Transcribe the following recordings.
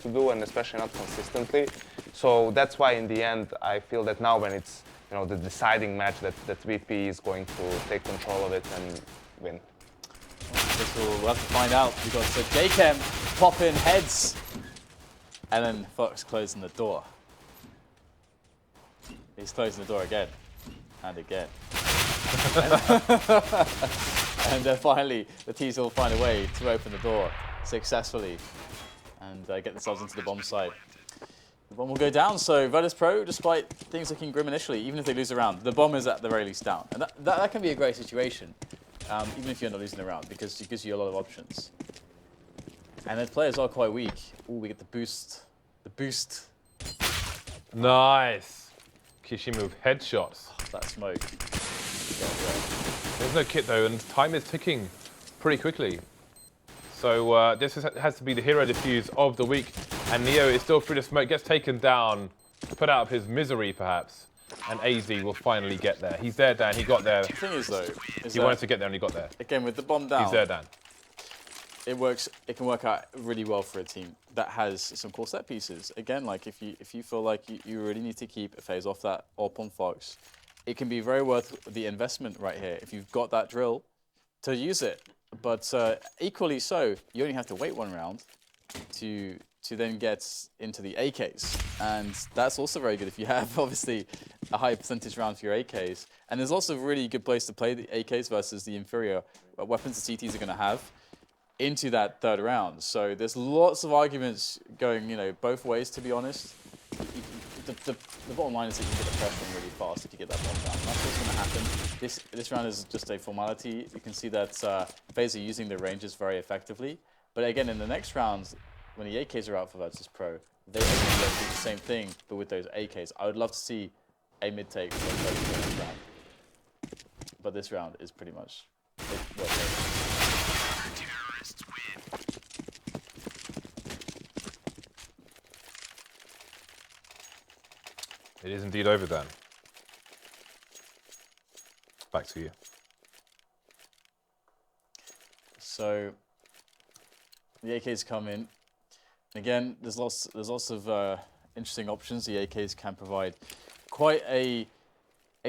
to do, and especially not consistently. So that's why in the end I feel that now when it's the deciding match, that VP is going to take control of it and win. We'll have to find out, because JChem popping heads, and then Fox closing the door. He's closing the door again and again. And then finally, the Tees will find a way to open the door successfully and get themselves into the bomb site. The bomb will go down, so Virtus.Pro, despite things looking grim initially, even if they lose a round, the bomb is at the very least down. And that can be a great situation, even if you end up losing the round, because it gives you a lot of options. And the players are quite weak. Ooh, we get the boost. The boost. Nice. Kishima with headshots. That smoke. There's no kit though, and time is ticking pretty quickly. So this has to be the hero defuse of the week. And Neo is still through the smoke, gets taken down, put out of his misery perhaps. And AZ will finally get there. He's there, Dan. He got there. The thing is though, he wanted to get there and he got there. Again, with the bomb down, he's there, Dan. It works. It can work out really well for a team that has some cool set pieces. Again, like if you feel like you really need to keep a FaZe off that AWP on Fox, it can be very worth the investment right here if you've got that drill to use it. But equally so, you only have to wait one round to then get into the AKs, and that's also very good if you have obviously a high percentage round for your AKs. And there's also a really good place to play the AKs versus the inferior weapons the CTs are going to have into that third round. So there's lots of arguments going, both ways, to be honest. The bottom line is that you can get the pressure on really fast if you get that bomb down. That's what's going to happen. This round is just a formality. You can see that FaZe are using the ranges very effectively. But again, in the next round, when the AKs are out for Virtus.Pro, they are going to do the same thing, but with those AKs. I would love to see a mid-take from Virtus.Pro this round. But this round is pretty much It is indeed over then. Back to you. So the AKs come in. Again, there's lots of interesting options. The AKs can provide quite a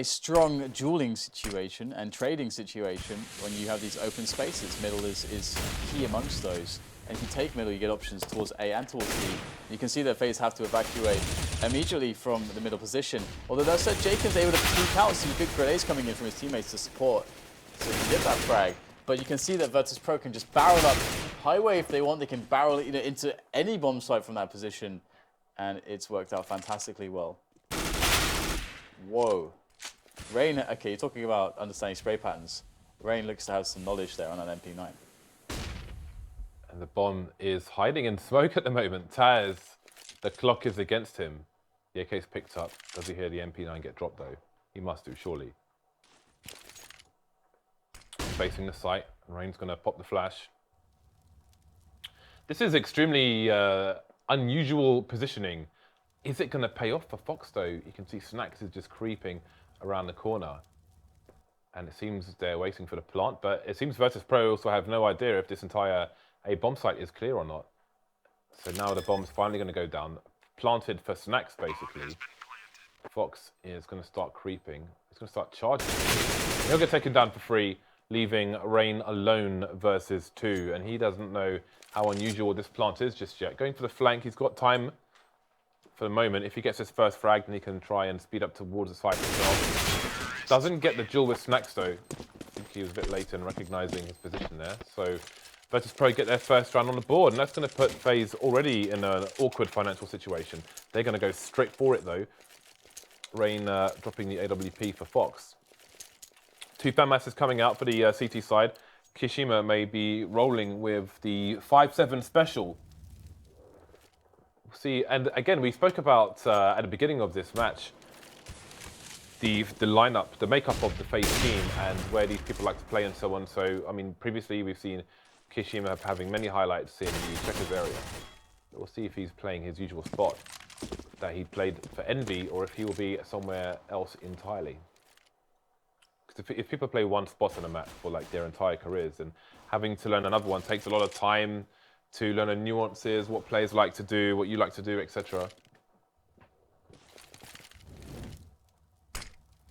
strong dueling situation and trading situation when you have these open spaces. Middle is key amongst those. And if you take middle, you get options towards A and towards B. You can see that FaZe have to evacuate immediately from the middle position. Although that said, Jacob's able to peek out some good grenades coming in from his teammates to support, so he can get that frag. But you can see that Virtus.Pro can just barrel up highway if they want. They can barrel into any bomb site from that position, and it's worked out fantastically well. Whoa. Rain, okay, you're talking about understanding spray patterns. Rain looks to have some knowledge there on an MP9. And the bomb is hiding in smoke at the moment. Taz, the clock is against him. The AK's picked up. Does he hear the MP9 get dropped though? He must do, surely. Facing the site. Rain's going to pop the flash. This is extremely unusual positioning. Is it going to pay off for Fox though? You can see Snacks is just creeping around the corner. And it seems they're waiting for the plant, but it seems Virtus.Pro also have no idea if this entire bomb site is clear or not. So now the bomb's finally going to go down. Planted for Snacks, basically. Fox is going to start creeping. He's going to start charging. He'll get taken down for free, leaving Rain alone versus 2. And he doesn't know how unusual this plant is just yet. Going for the flank, he's got time for the moment. If he gets his first frag, then he can try and speed up towards the site himself. Doesn't get the duel with Snacks, though. I think he was a bit late in recognizing his position there. So Virtus.Pro get their first round on the board, and that's going to put FaZe already in an awkward financial situation. They're going to go straight for it, though. Rain dropping the AWP for Fox. 2 fan masses coming out for the CT side. Kishima may be rolling with the 5-7 special. We'll see, and again, we spoke about at the beginning of this match, the lineup, the makeup of the FaZe team and where these people like to play and so on. So, I mean, previously we've seen Kishima having many highlights in the checkers area. We'll see if he's playing his usual spot that he played for Envy, or if he will be somewhere else entirely. Because if people play one spot on a map for like their entire careers, and having to learn another one takes a lot of time, to learn the nuances, what players like to do, what you like to do, etc.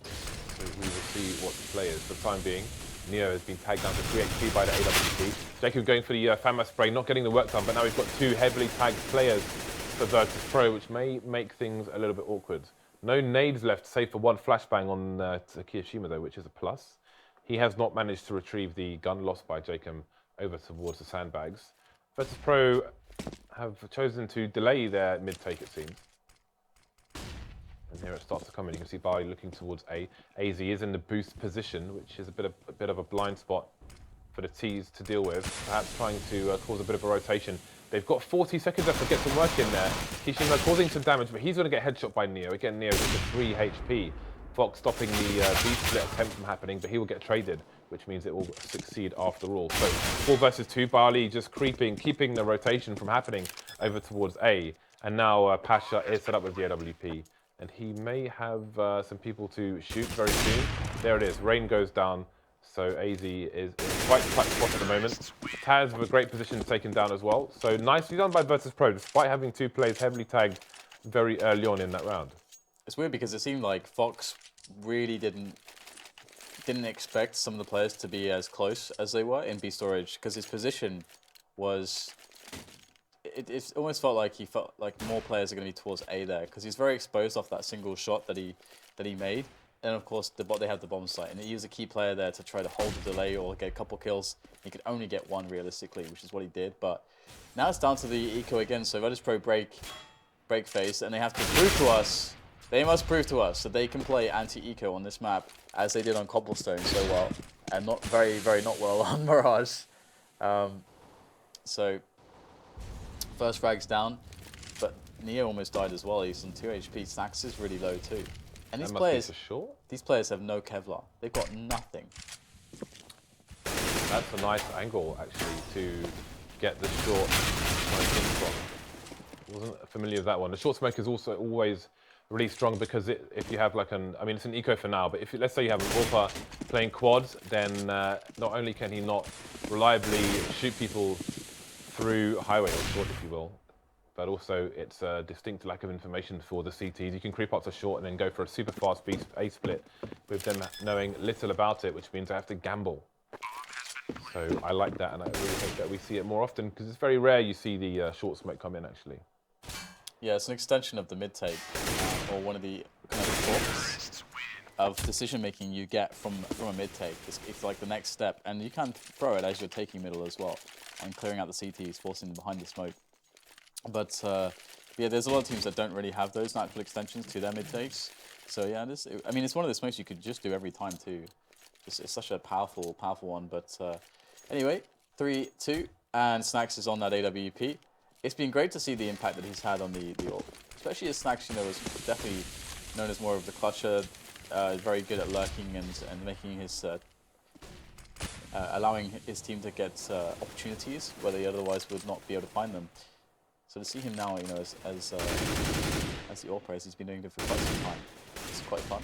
So we will see what the players, for the time being. Neo has been tagged down to 3 HP by the AWP. Jacob going for the FAMA spray, not getting the work done, but now we've got 2 heavily tagged players for Virtus.Pro, which may make things a little bit awkward. No nades left, save for 1 flashbang on Kiyashima, though, which is a plus. He has not managed to retrieve the gun lost by Jacob over towards the sandbags. Virtus.Pro have chosen to delay their mid-take, it seems. And here it starts to come in. You can see Bali looking towards A. AZ is in the boost position, which is a bit of a blind spot for the T's to deal with. Perhaps trying to cause a bit of a rotation. They've got 40 seconds left to get some work in there. Kishima causing some damage, but he's going to get headshot by Neo. Again, Neo with the 3 HP. Fox stopping the B-split attempt from happening, but he will get traded, which means it will succeed after all. So 4 versus 2, Bali just creeping, keeping the rotation from happening over towards A. And now Pasha is set up with the AWP. And he may have some people to shoot very soon. There it is, Rain goes down. So AZ is in quite a tight spot at the moment. Taz with a great position taken down as well. So nicely done by Virtus.Pro, despite having 2 players heavily tagged very early on in that round. It's weird because it seemed like Fox really didn't expect some of the players to be as close as they were in B storage, because his position was... It almost felt like he felt like more players are going to be towards A there, because he's very exposed off that single shot that he made. And of course, they have the bomb site, and he was a key player there to try to hold the delay or get a couple kills. He could only get 1 realistically, which is what he did. But now it's down to the eco again. So Virtus.Pro break FaZe, and they have to prove to us. They must prove to us that they can play anti-eco on this map as they did on Cobblestone so well, and not very not well on Mirage. So first frag's down, but Neo almost died as well. He's on 2 HP. Snax is really low too. And these players have no Kevlar. They've got nothing. That's a nice angle, actually, to get the short smoke from. Wasn't familiar with that one. The short smoke is also always really strong because if you have like it's an eco for now, but if let's say you have an AWPer playing quads, then not only can he not reliably shoot people through highway or short, if you will, but also it's a distinct lack of information for the CTs. You can creep up to short and then go for a super fast A split with them knowing little about it, which means I have to gamble. So I like that, and I really hope that we see it more often, because it's very rare you see the short smoke come in, actually. Yeah, it's an extension of the mid-take, or one of the kind of forks of decision-making you get from a mid-take. It's like the next step, and you can throw it as you're taking middle as well, and clearing out the CTs, forcing them behind the smoke. But yeah, there's a lot of teams that don't really have those natural extensions to their mid-takes. So yeah, it's one of the smokes you could just do every time too. It's such a powerful one. But anyway, 3-2, and Snax is on that AWP. It's been great to see the impact that he's had on the AWP, especially as Snax, is definitely known as more of the clutcher, very good at lurking and making his allowing his team to get opportunities where they otherwise would not be able to find them. So to see him now, as the AWPer, as he's been doing it for quite some time, it's quite fun.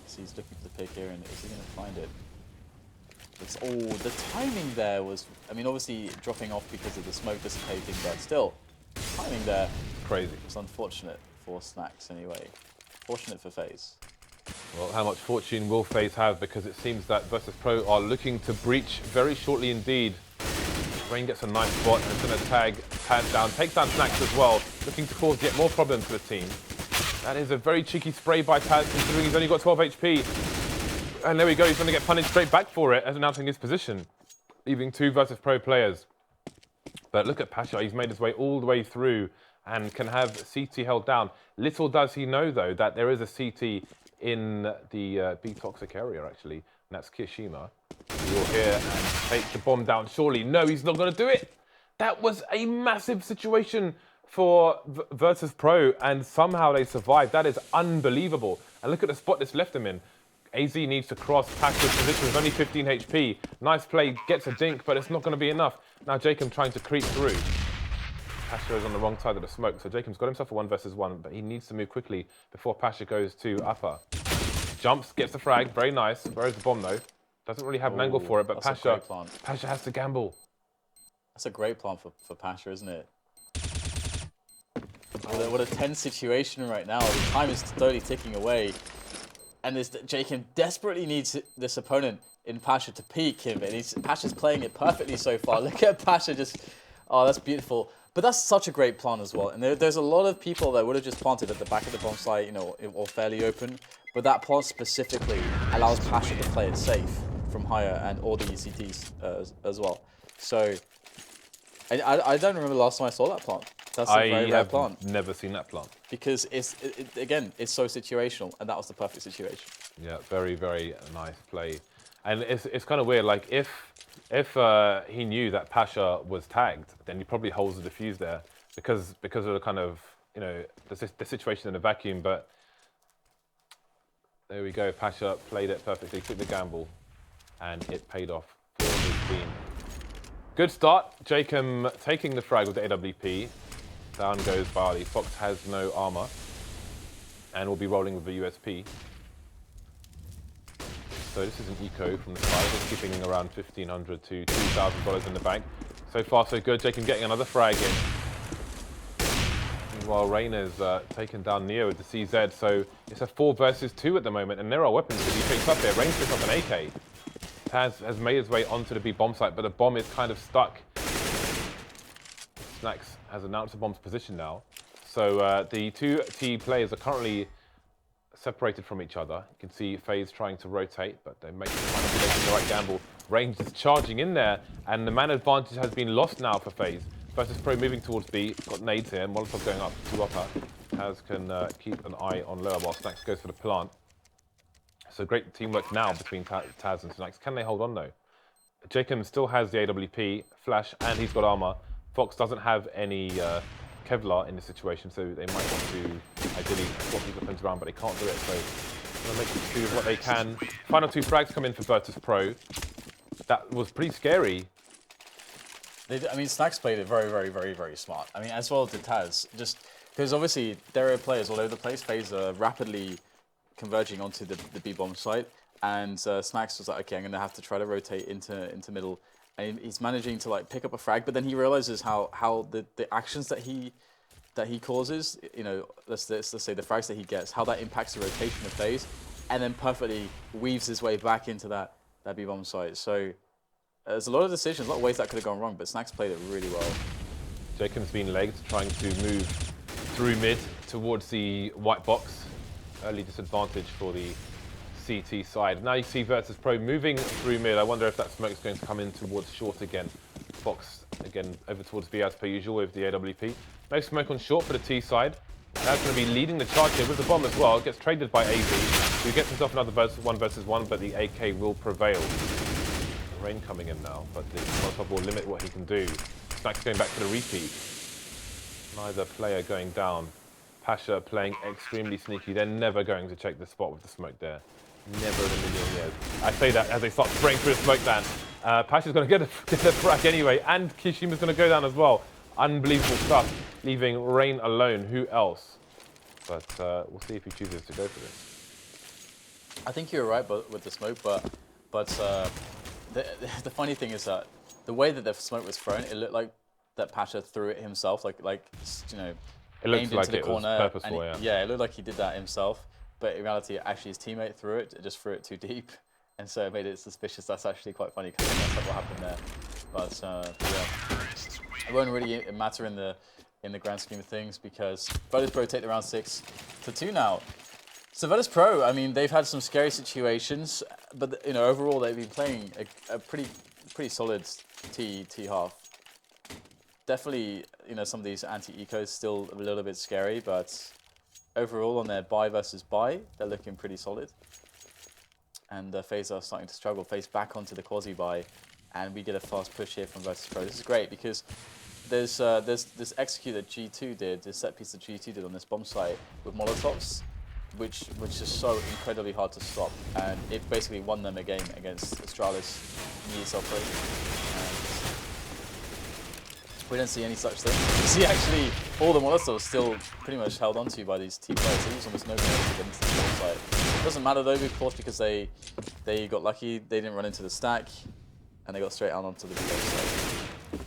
So he's looking for the pick here, and is he going to find it? The timing there was, obviously dropping off because of the smoke dissipating, but still, timing there crazy. It's unfortunate for Snax anyway. Fortunate for FaZe. Well, how much fortune will FaZe have? Because it seems that Virtus.Pro are looking to breach very shortly indeed. Rain gets a nice spot and it's going to tag Taz down, takes down Snax as well, looking to cause yet more problems for the team. That is a very cheeky spray by Taz, considering he's only got 12 HP. And there we go, he's going to get punished straight back for it as announcing his position, leaving 2 Virtus.Pro players. But look at Pasha, he's made his way all the way through and can have CT held down. Little does he know, though, that there is a CT in the B-toxic area, actually, and that's Kishima. He will here and take the bomb down. Surely, no, he's not going to do it. That was a massive situation for Virtus.Pro, and somehow they survived. That is unbelievable. And look at the spot that's left him in. AZ needs to cross Pasha's position with only 15 HP. Nice play, gets a dink, but it's not going to be enough. Now Jacob trying to creep through. Pasha is on the wrong side of the smoke, so Jacob's got himself a 1 versus 1, but he needs to move quickly before Pasha goes to upper. Jumps, gets the frag, very nice. Where is the bomb though? Doesn't really have an angle for it, but Pasha has to gamble. That's a great plan for Pasha, isn't it? What a tense situation right now. The time is slowly ticking away. And this Jacob desperately needs this opponent in Pasha to peak him. And Pasha's playing it perfectly so far. Look at Pasha just... Oh, that's beautiful. But that's such a great plan as well. And there's a lot of people that would have just planted at the back of the bomb site, you know, or fairly open. But that plant specifically allows Pasha to play it safe from higher and all the ECTs as well. So I don't remember the last time I saw that plant. That's a very rare plant. I have never seen that plant. Because again, it's so situational, and that was the perfect situation. Yeah, very, very nice play. And it's kind of weird, like if he knew that Pasha was tagged, then he probably holds the defuse there because of the kind of, you know, the situation in the vacuum. But there we go, Pasha played it perfectly, took the gamble, and it paid off for his team. Good start, Jacob taking the frag with the AWP. Down goes Barley. Fox has no armor and will be rolling with the USP. So this is an eco from the side, just keeping around $1,500 to $2,000 in the bank. So far so good, Jacob getting another frag in. Meanwhile, Rain has taken down Neo with the CZ, so it's a 4 versus 2 at the moment, and there are weapons to be picked up here. Rain picks up an AK. Taz has made his way onto the B bomb site, but the bomb is kind of stuck. Snacks has announced the bomb's position now. So the two T players are currently separated from each other. You can see FaZe trying to rotate, but they're making the right gamble. Range is charging in there, and the man advantage has been lost now for FaZe. Virtus.Pro moving towards B, got nades here, Molotov going up to upper. Taz can keep an eye on lower while Snacks goes for the plant. So great teamwork now between Taz and Snacks. Can they hold on though? Jacob still has the AWP, Flash, and he's got armor. Fox doesn't have any Kevlar in this situation, so they might want to ideally swap these weapons around, but they can't do it, so they'll make them do what they can. Final 2 frags come in for Virtus.Pro. That was pretty scary. I mean, Snacks played it very, very, very, very smart. I mean, as well did Taz. Just because obviously there are players all over the place. FaZe are rapidly converging onto the B-bomb site, and Snacks was like, okay, I'm going to have to try to rotate into middle. And he's managing to like pick up a frag, but then he realizes how the actions that he causes, you know, let's say the frags that he gets, how that impacts the rotation of FaZe, and then perfectly weaves his way back into that B-bomb site. So there's a lot of decisions, a lot of ways that could have gone wrong, but Snacks played it really well. Jacob's been legged, trying to move through mid towards the white box. Early disadvantage for the CT side. Now you see Virtus.Pro moving through mid. I wonder if that smoke is going to come in towards short again. Fox again over towards B as per usual with the AWP. No smoke on short for the T side. That's going to be leading the charge here with the bomb as well. Gets traded by AZ, who gets himself another 1 versus 1, but the AK will prevail. Rain coming in now, but the Molotov will limit what he can do. Snacks going back to the repeat. Neither player going down. Pasha playing extremely sneaky. They're never going to check the spot with the smoke there. Never in a million years. I say that as they start spraying through the smoke down. Pasha's going to get the frag anyway, and Kishima's going to go down as well. Unbelievable stuff, leaving Rain alone. Who else? But we'll see if he chooses to go for this. I think you're right with the smoke, but the funny thing is that the way that the smoke was thrown, it looked like that Pasha threw it himself, like you know, it looks like into the it corner. Was purposeful, Yeah, it looked like he did that himself. But in reality, actually, his teammate threw it. It just threw it too deep, and so it made it suspicious. That's actually quite funny because that's what happened there. But yeah, it won't really matter in the grand scheme of things because Virtus.Pro take the round 6-2 now. So Virtus.Pro, I mean, they've had some scary situations, but you know, overall they've been playing a pretty solid T half. Definitely, you know, some of these anti-ecos still a little bit scary, but overall on their buy versus buy, they're looking pretty solid. And FaZe are starting to struggle. FaZe back onto the quasi-buy, and we get a fast push here from Virtus.Pro. This is great because there's this execute that G2 did, this set piece that G2 did on this bomb site with Molotovs, which is so incredibly hard to stop, and it basically won them a game against Astralis in the ESL Pro. We don't see any such thing. You see actually all the Molotovs still pretty much held onto by these team players. There was almost no way to get into the bomb site. It doesn't matter though, of course, because they got lucky. They didn't run into the stack, and they got straight out onto the bomb site.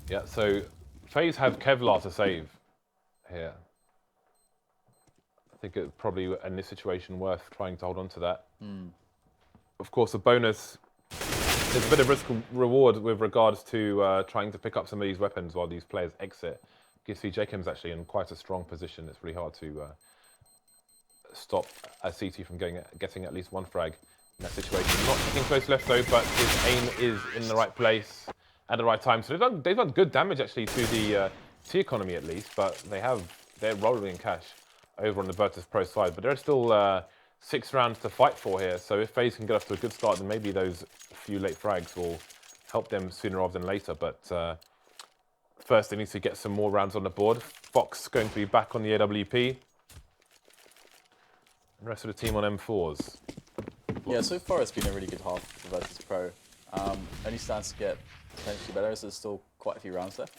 Yeah, so FaZe have Kevlar to save here. I think it's probably in this situation worth trying to hold on to that. Of course, a bonus. There's a bit of risk reward with regards to trying to pick up some of these weapons while these players exit. You see Jacob's actually in quite a strong position. It's really hard to stop a CT from getting at least one frag in that situation. Not taking close left though, but his aim is in the right place at the right time. So they've done good damage actually to the T economy at least, but they're rolling in cash over on the Virtus.Pro side. But there are still 6 rounds to fight for here. So if FaZe can get off to a good start, then maybe those few late frags will help them sooner rather than later. But first they need to get some more rounds on the board. Fox going to be back on the AWP. The rest of the team on M4s. Yeah, so far it's been a really good half for Virtus.Pro. Only stands to get potentially better, so there's still quite a few rounds left.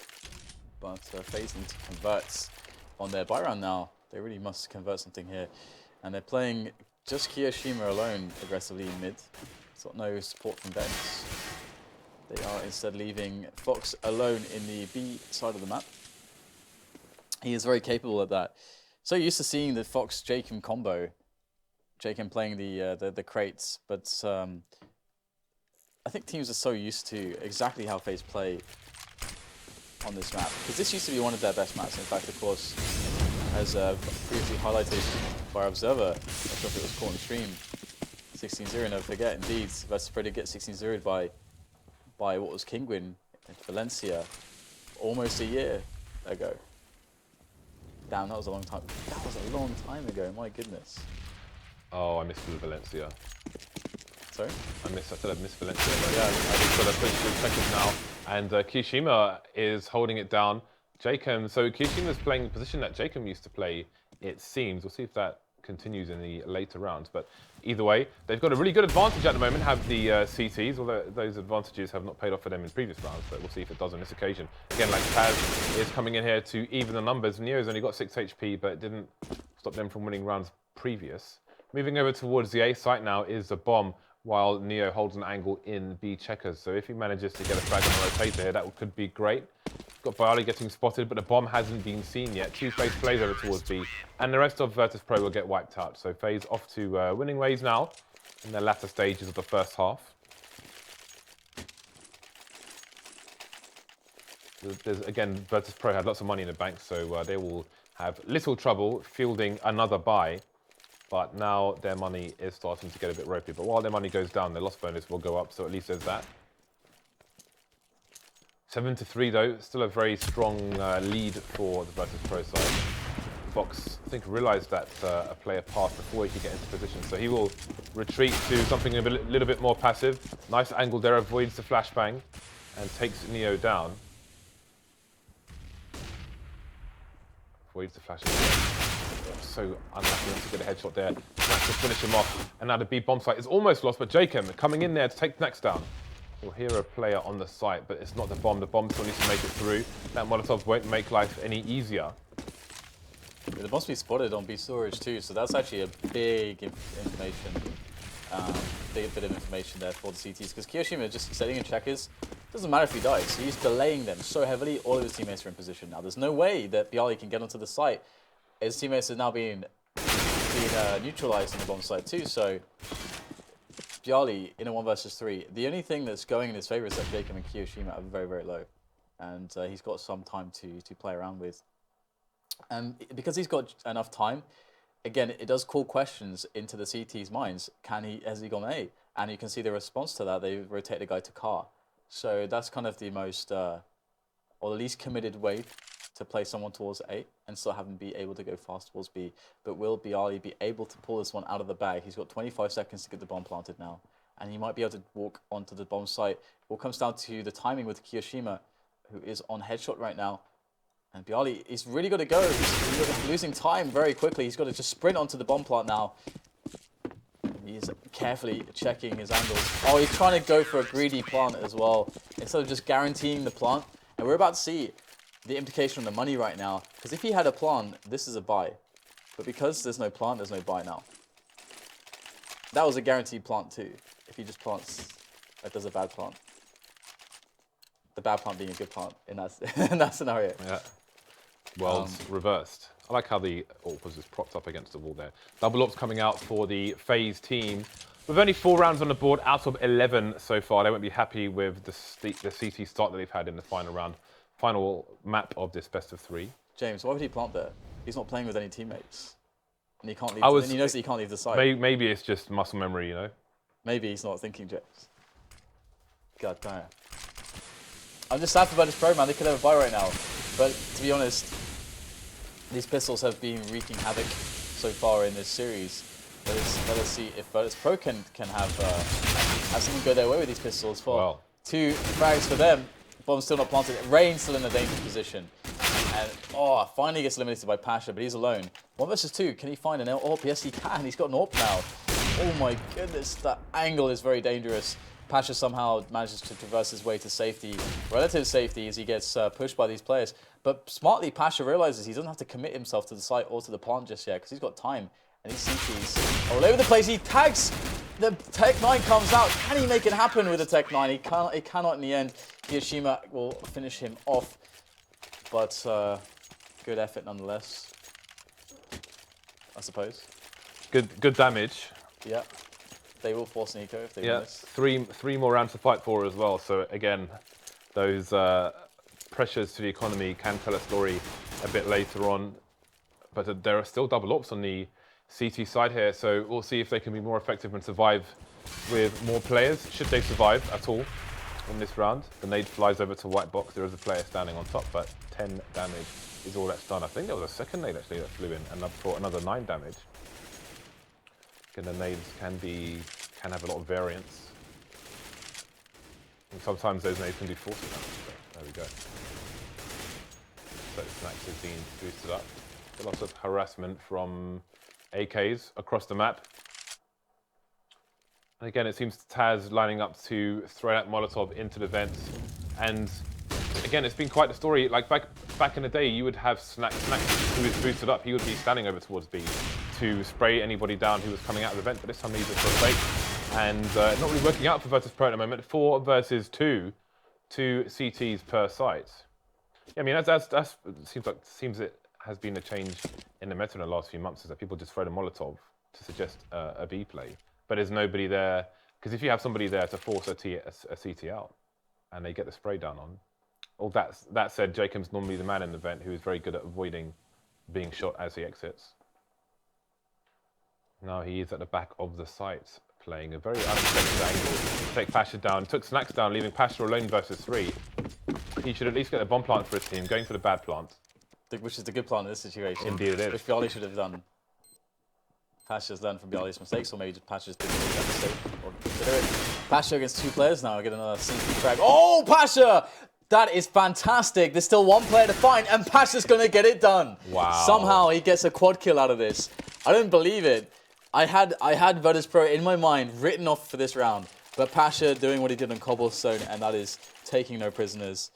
But FaZe need to convert on their buy round now. They really must convert something here. And they're playing just Kiyoshima alone aggressively in mid. It's got no support from bench. They are instead leaving Fox alone in the B side of the map. He is very capable of that. So used to seeing the Fox-Jacob combo. Jacob playing the crates, but I think teams are so used to exactly how FaZe play on this map. Because this used to be one of their best maps. In fact, of course, as previously highlighted by our observer, I'm not sure if it was caught on stream, 16-0, never forget, indeed, Virtus.Pro did get 16-0'd by what was Kingwin in Valencia almost a year ago. Damn, that was a long time. That was a long time ago, my goodness. Oh, I missed Valencia. Sorry? I said I missed Valencia. But yeah, I just got to push 2 seconds now. And Kiyoshima is holding it down. Jacob, so Kiyoshima's playing the position that Jacob used to play, it seems. We'll see if that continues in the later rounds. But either way, they've got a really good advantage at the moment, have the CTs, although those advantages have not paid off for them in previous rounds. But we'll see if it does on this occasion. Again, like Taz is coming in here to even the numbers. Neo's only got 6 HP, but it didn't stop them from winning rounds previous. Moving over towards the A site now is a bomb, while Neo holds an angle in B checkers. So if he manages to get a frag on the rotator here, that could be great. Got Bialy getting spotted, but the bomb hasn't been seen yet. 2 FaZe plays over towards B, and the rest of Virtus.Pro will get wiped out. So FaZe off to winning ways now in the latter stages of the first half. Again, Virtus.Pro have lots of money in the bank, so they will have little trouble fielding another buy. But now their money is starting to get a bit ropey. But while their money goes down, their loss bonus will go up, so at least there's that. 7-3 though, still a very strong lead for the Virtus.Pro side. Fox, I think, realized that a player passed before he could get into position, so he will retreat to something a little bit more passive. Nice angle there, avoids the flashbang and takes Neo down. Avoids the flashbang. So unlucky not to get a headshot there. That's to finish him off. And now the B bomb site is almost lost, but Jacob coming in there to take the next down. We'll hear a player on the site, but it's not the bomb. The bomb still needs to make it through. That Molotov won't make life any easier. The bomb's be spotted on B storage too, so that's actually a big information. Big bit of information there for the CTs, because Kiyoshima just setting in checkers. Doesn't matter if he dies. He's delaying them so heavily. All of his teammates are in position now. There's no way that Bialy can get onto the site. His teammates are now being neutralized on the bomb site too, so Bialy in a 1 versus 3. The only thing that's going in his favor is that Jacob and Kiyoshima are very, very low, and he's got some time to play around with. And because he's got enough time, again, it does call questions into the CT's minds. Has he gone A? And you can see the response to that. They rotate the guy to car. So that's kind of the most, or the least committed way to play someone towards A and still have him be able to go fast towards B. But will Bialy be able to pull this one out of the bag? He's got 25 seconds to get the bomb planted now, and he might be able to walk onto the bomb site. It all comes down to the timing with Kiyoshima, who is on headshot right now. And Bialy is really got to go. He's losing time very quickly. He's got to just sprint onto the bomb plant now. He's carefully checking his angles. Oh, he's trying to go for a greedy plant as well, instead of just guaranteeing the plant. And we're about to see the implication on the money right now. Because if he had a plant, this is a buy. But because there's no plant, there's no buy now. That was a guaranteed plant too. If he just plants, that does a bad plant. the bad plant being a good plant in that in that scenario. Yeah. Worlds reversed. I like how the AWP was just propped up against the wall there. Double ops coming out for the FaZe team. With only 4 rounds on the board out of 11 so far, they won't be happy with the CT start that they've had in the final round, final map of this best of 3. James, why would he plant there? He's not playing with any teammates. And he can't leave. And he knows that he can't leave the site. Maybe it's just muscle memory, you know? Maybe he's not thinking, James. God damn. I'm just sad for Virtus.Pro, man. They could have a buy right now. But to be honest, these pistols have been wreaking havoc so far in this series. Let us see if Virtus.Pro can have someone go their way with these pistols. For 2 frags for them. Bomb's still not planted. Rain's still in a dangerous position. And finally gets eliminated by Pasha, but he's alone. 1 versus 2. Can he find an AWP? Yes, he can. He's got an AWP now. Oh my goodness, that angle is very dangerous. Pasha somehow manages to traverse his way to safety, relative safety, as he gets pushed by these players. But smartly, Pasha realizes he doesn't have to commit himself to the site or to the plant just yet, because he's got time. And these CTs all over the place. He tags. The Tech 9 comes out. Can he make it happen with the Tech 9? He cannot in the end. Hiroshima will finish him off. But good effort nonetheless, I suppose. Good damage. Yeah. They will force an eco if they win this. Three more rounds to fight for as well. So again, those pressures to the economy can tell a story a bit later on. But there are still double ops on the CT side here, so we'll see if they can be more effective and survive with more players, should they survive at all in this round. The nade flies over to white box. There is a player standing on top, but 10 damage is all that's done. I think there was a second nade actually that flew in, and for another 9 damage. And the nades can have a lot of variance. And sometimes those nades can do 40 damage. So there we go. So Snacks has been boosted up. Lots of harassment from AKs across the map. And again, it seems Taz lining up to throw that Molotov into the vents. And again, it's been quite the story. Like back in the day, you would have Snacks who was boosted up. He would be standing over towards B to spray anybody down who was coming out of the vent. But this time he's just for a fake. And not really working out for Virtus.Pro at the moment. 4 versus 2 CTs per site. Yeah, I mean, that seems it has been a change in the meta in the last few months, is that people just throw the Molotov to suggest a B play. But there's nobody there, because if you have somebody there to force a CT out, and they get the spray down on. All that said, Jacob's normally the man in the vent who is very good at avoiding being shot as he exits. Now he is at the back of the site, playing a very unexpected angle to take Pasha down. Took Snacks down, leaving Pasha alone versus 3. He should at least get a bomb plant for his team, going for the bad plant. Which is the good plan in this situation. Indeed it is. Which Bialy should have done. Pasha's learned from Bialy's mistakes, or maybe just Pasha just didn't make that mistake. Or consider it. Pasha against 2 players now, get another CT frag. Oh, Pasha! That is fantastic. There's still 1 player to find, and Pasha's gonna get it done. Wow. Somehow he gets a quad kill out of this. I don't believe it. I had Virtus.Pro in my mind written off for this round, but Pasha doing what he did on Cobblestone, and that is taking no prisoners,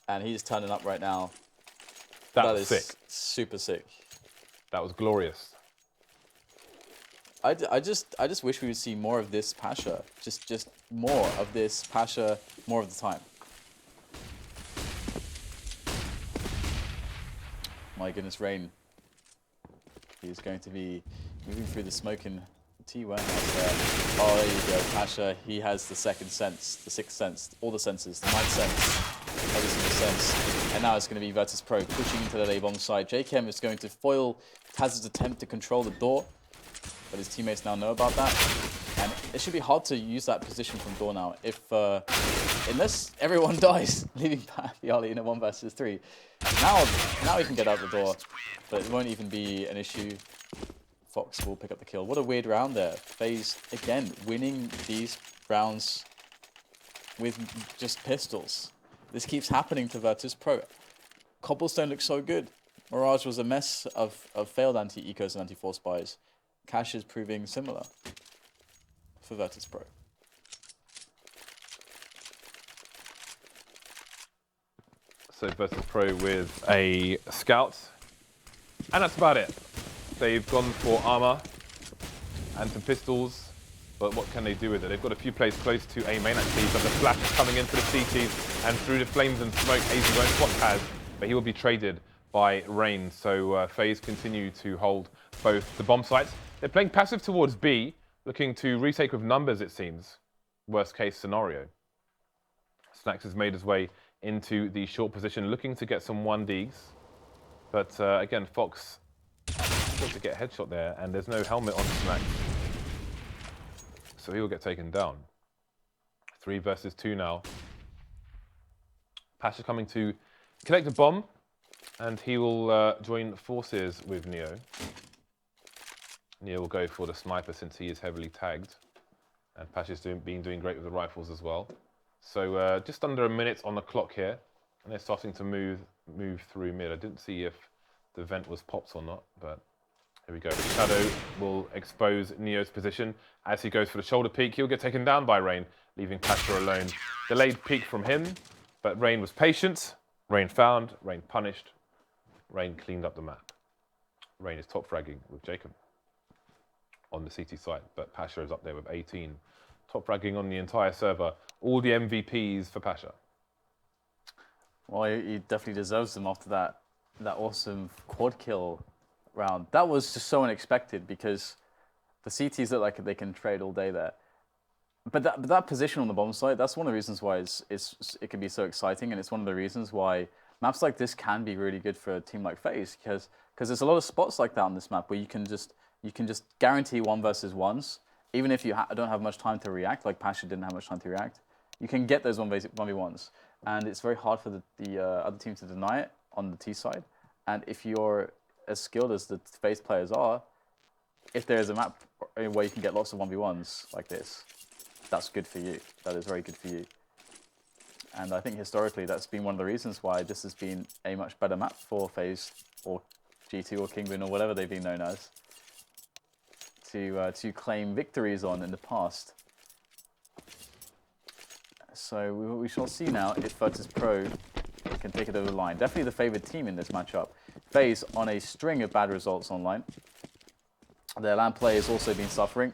and he's turning up right now. That was sick. Super sick. That was glorious. I just wish we would see more of this Pasha. Just more of this Pasha more of the time. My goodness, Rain. He's going to be moving through the smoke in T warehouse there. Oh, there you go, Pasha. He has the 2nd sense, the 6th sense, all the senses, the 9th sense, every single sense. And now it's going to be Virtus.Pro pushing into the A-bomb side. JKM is going to foil Taz's attempt to control the door, but his teammates now know about that. And it should be hard to use that position from door now, unless everyone dies, leaving Bialy in a 1 versus 3. Now he can get out the door, but it won't even be an issue. Fox will pick up the kill. What a weird round there. FaZe, again, winning these rounds with just pistols. This keeps happening to Virtus.Pro. Cobblestone looks so good. Mirage was a mess of failed anti-ecos and anti-force buys. Cash is proving similar for Virtus.Pro. So Virtus.Pro with a scout, and that's about it. They've gone for armor and some pistols, but what can they do with it? They've got a few plays close to A main actually, but the flash is coming in for the CTs. and through the flames and smoke, AZ won't spot Taz, but he will be traded by Rain. So FaZe continue to hold both the bomb sites. They're playing passive towards B, looking to retake with numbers, it seems. Worst case scenario. Snacks has made his way into the short position, looking to get some 1Ds. But again, Fox able to get a headshot there, and there's no helmet on Snacks. So he will get taken down. 3 versus 2 now. Pasha coming to collect a bomb, and he will join forces with Neo. Neo will go for the sniper since he is heavily tagged. And Pasha's been doing great with the rifles as well. So just under a minute on the clock here. And they're starting to move through mid. I didn't see if the vent was popped or not, but here we go. The shadow will expose Neo's position. As he goes for the shoulder peek, he'll get taken down by Rain, leaving Pasha alone. Delayed peek from him, but Rain was patient. Rain found, Rain punished. Rain cleaned up the map. Rain is top fragging with Jacob on the CT side, but Pasha is up there with 18. Top fragging on the entire server. All the MVPs for Pasha. Well, he definitely deserves them after that awesome quad kill round. That was just so unexpected because the CTs look like they can trade all day there. But that position on the bomb site, that's one of the reasons why it can be so exciting, and it's one of the reasons why maps like this can be really good for a team like FaZe, because there's a lot of spots like that on this map where you can just guarantee 1 versus 1s, even if you don't have much time to react, like Pasha didn't have much time to react. You can get those 1v1s, and it's very hard for the other team to deny it on the T side. And if you're as skilled as the FaZe players are, if there is a map where you can get lots of 1v1s like this, that's good for you. That is very good for you. And I think historically that's been one of the reasons why this has been a much better map for FaZe or G2 or Kingbin or whatever they've been known as to claim victories on in the past. So we shall see now if Virtus.Pro can take it over the line. Definitely the favored team in this matchup. FaZe on a string of bad results online. Their LAN play has also been suffering.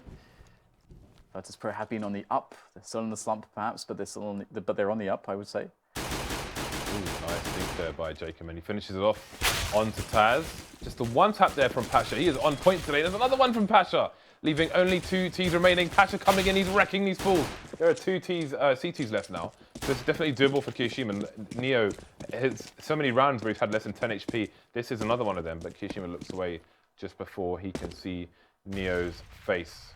Virtus.Pro have been on the up. They're still in the slump perhaps, but they're on the up, I would say. Ooh, nice lead there by Jacob, and he finishes it off onto Taz. Just the one tap there from Pasha. He is on point today. There's another one from Pasha, leaving only 2 Ts remaining. Pasha coming in, he's wrecking these fools. There are 2 CTs left now, so it's definitely doable for Kiyashima. Neo has so many rounds where he's had less than 10 HP. This is another one of them, but Kiyashima looks away just before he can see Neo's face,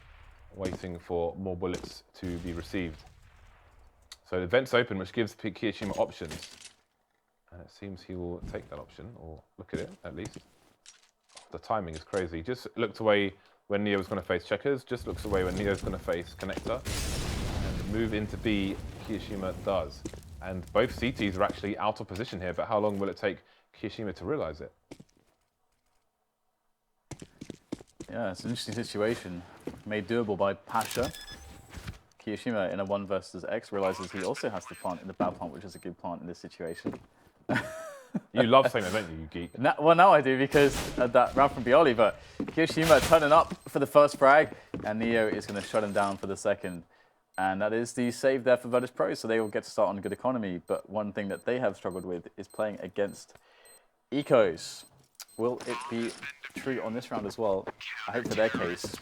waiting for more bullets to be received. So the vent's open, which gives Kiyashima options. And it seems he will take that option, or look at it at least. The timing is crazy. Just looked away when Neo was going to face checkers, just looks away when Neo's going to face connector. And move into B, Kiyashima does. And both CTs are actually out of position here, but how long will it take Kiyashima to realize it? Yeah, it's an interesting situation. Made doable by Pasha. Kiyashima in a 1 versus X realizes he also has to plant in the bad plant, which is a good plant in this situation. You love saying that, don't you, you geek? Well, now I do, because of that round from Bioli, but Kiyashima turning up for the first frag, and Neo is going to shut him down for the second. And that is the save there for Virtus.Pro, so they will get to start on a good economy. But one thing that they have struggled with is playing against Ecos. Will it be true on this round as well? I hope for their case,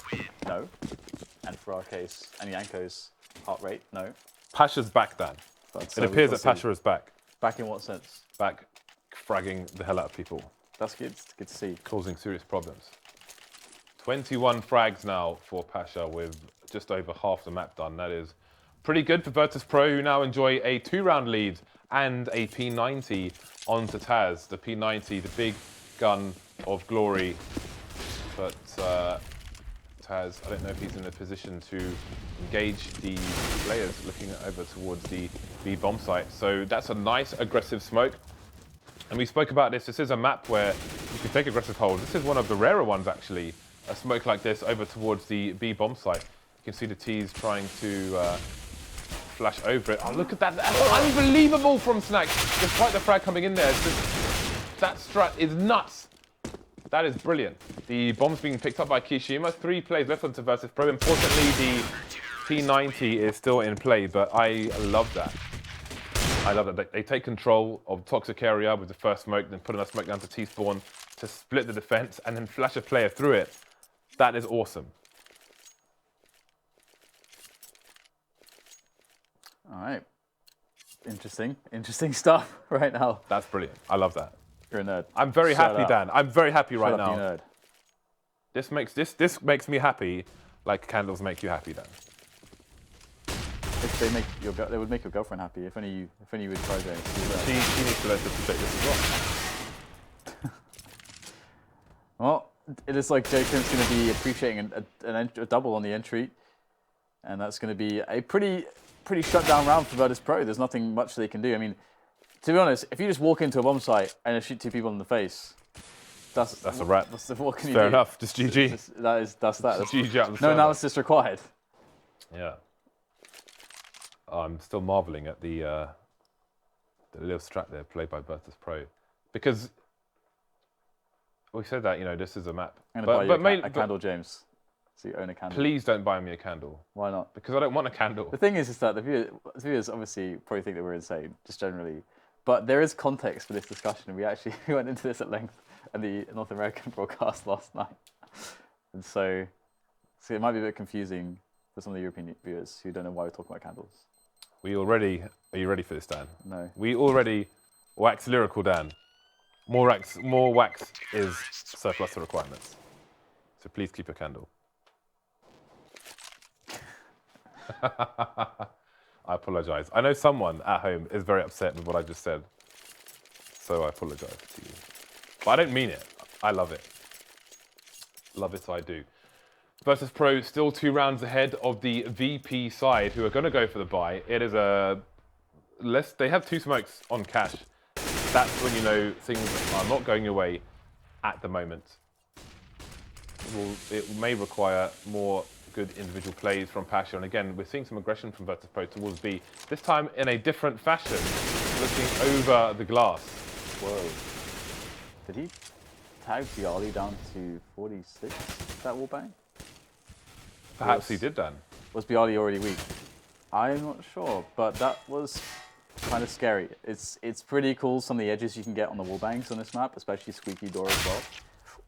no. And for our case, and Yanko's heart rate, no. Pasha's back, Dan. But, it appears that Pasha is back. Back in what sense? Back fragging the hell out of people. That's good. It's good to see. Causing serious problems. 21 frags now for Pasha with just over half the map done. That is pretty good for Virtus.Pro, who now enjoy a 2-round lead and a P90 onto Taz. The P90, the big gun of glory. But Taz, I don't know if he's in a position to engage the players looking over towards the B bomb site. So that's a nice aggressive smoke. And we spoke about this. This is a map where you can take aggressive hold. This is one of the rarer ones, actually. A smoke like this over towards the B bomb site. You can see the T's trying to flash over it. Oh, look at that. That's unbelievable from Snacks. Despite the frag coming in there. That strat is nuts. That is brilliant. The bomb's being picked up by Kiyashima. 3 plays left onto Virtus.Pro. Importantly, the P90 is still in play, but I love that. I love that. They take control of toxic area with the first smoke, then put enough smoke down to T-spawn to split the defense, and then flash a player through it. That is awesome. All right. Interesting stuff right now. That's brilliant. I love that. You're a nerd. I'm very happy, Dan. I'm very happy right Shut up, now. you nerd. This makes me happy, like candles make you happy, Dan. If they make they would make your girlfriend happy. If only you would try doing. She needs to learn to respect this as well. Well, it looks like Jacob's going to be appreciating a double on the entry, and that's going to be a pretty shut down round for Virtus.Pro. There's nothing much they can do. I mean, to be honest, if you just walk into a bomb site and shoot 2 people in the face, that's a wrap. What can you Fair do? enough. Just GG. That's that. Just GG out of the No server. analysis required. Yeah. I'm still marveling at the little strat there played by Virtus.Pro, because we said that, you know, this is a map. I'm going to buy you a candle, James. So you own a candle. Please don't buy me a candle. Why not? Because I don't want a candle. The thing is that the viewers obviously probably think that we're insane, just generally. But there is context for this discussion. We went into this at length at the North American broadcast last night. And so it might be a bit confusing for some of the European viewers who don't know why we're talking about candles. Are you ready for this, Dan? No. We already wax lyrical, Dan. More wax is surplus to requirements. So please keep your candle. I apologize. I know someone at home is very upset with what I just said. So I apologize to you. But I don't mean it. I love it. Love it, I do. Virtus.Pro still 2 rounds ahead of the VP side, who are going to go for the buy. It is they have 2 smokes on cash. That's when you know things are not going your way at the moment. It may require more good individual plays from Pasha. And again, we're seeing some aggression from Virtus.Pro towards B. This time in a different fashion, looking over the glass. Whoa. Did he tag Bialy down to 46, that wallbang? Perhaps he did, Dan. Was Bialy already weak? I'm not sure, but that was kind of scary. It's pretty cool, some of the edges you can get on the wallbangs on this map, especially Squeaky Door as well.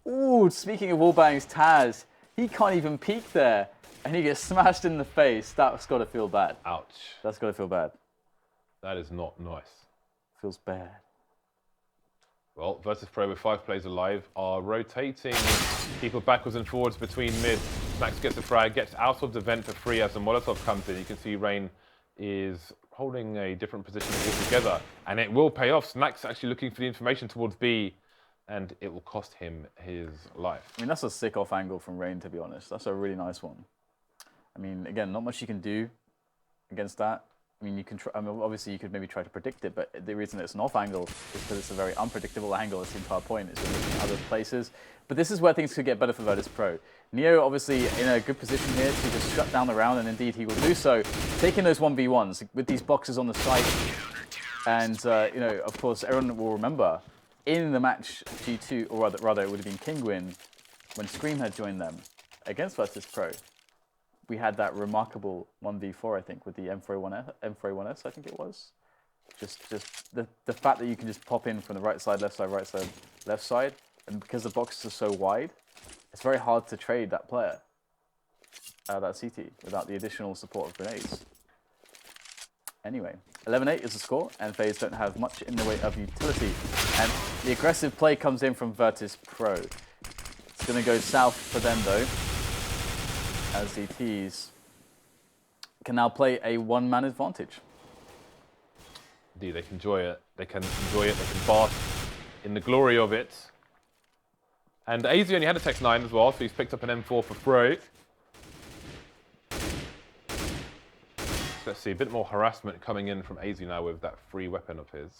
Ooh, speaking of wallbangs, Taz, he can't even peek there, and he gets smashed in the face. That's got to feel bad. Ouch. That's got to feel bad. That is not nice. Feels bad. Well, Virtus.Pro with 5 players alive are rotating people backwards and forwards between mid. Snax gets a frag, gets out of the vent for free as the Molotov comes in. You can see Rain is holding a different position altogether, and it will pay off. Snax actually looking for the information towards B, and it will cost him his life. I mean, that's a sick off angle from Rain, to be honest. That's a really nice one. I mean, again, not much you can do against that. I mean, you can try, obviously you could maybe try to predict it, but the reason it's an off angle is because it's a very unpredictable angle. It's the entire point. It's in other places. But this is where things could get better for Virtus.Pro. Neo obviously in a good position here to just shut down the round, and indeed he will do so, taking those 1v1s with these boxes on the site. And, you know, of course, everyone will remember in the match G2, or rather it would have been Kingwin, when Scream had joined them against Virtus.Pro. We had that remarkable 1v4, I think, with the M4A1S, I think it was. Just the fact that you can just pop in from the right side, left side, and because the boxes are so wide, it's very hard to trade that player, that CT, without the additional support of grenades. Anyway, 11-8 is the score, and FaZe don't have much in the way of utility. And the aggressive play comes in from Virtus.Pro. It's going to go south for them, though, as the Ts can now play a 1-man advantage. Indeed, they can enjoy it. They can enjoy it. They can bask in the glory of it. And AZ only had a Tech 9 as well, so he's picked up an M4 for Pro. Let's see, a bit more harassment coming in from AZ now with that free weapon of his.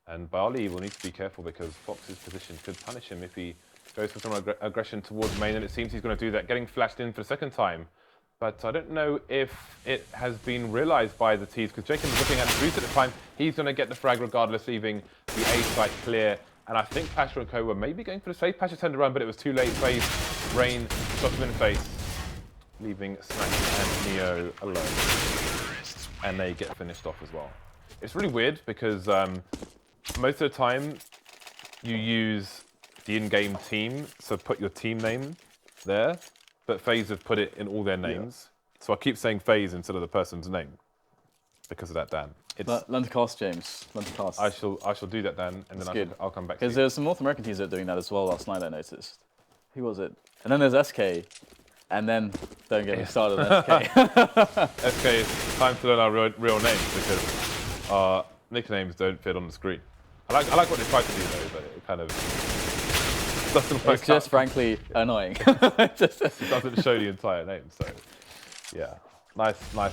And Bialy will need to be careful because Fox's position could punish him if he goes for some aggression towards main, and it seems he's going to do that, getting flashed in for the second time. But I don't know if it has been realized by the Ts, because Jacob is looking at the boost at the time. He's going to get the frag regardless, leaving the A site clear. And I think Pasha and Co were maybe going for the safe. Pasha turned around, but it was too late. FaZe, Rain shot him in the face, leaving Snax and Neo alone. And they get finished off as well. It's really weird because most of the time you use the in-game team, so put your team name there, but FaZe have put it in all their names. So I keep saying FaZe instead of the person's name because of that, Dan. Learn to cast, James. Learn to cast. I shall do that, Dan, and then I'll come back to you. Because there's some North American teams that are doing that as well last night, I noticed. Who was it? And then there's SK, and then don't get me started on SK. SK, it's time to learn our real names because our nicknames don't fit on the screen. I like what they try to do though, but it kind of doesn't work. It's just frankly annoying. It doesn't show the entire name, so yeah. Nice try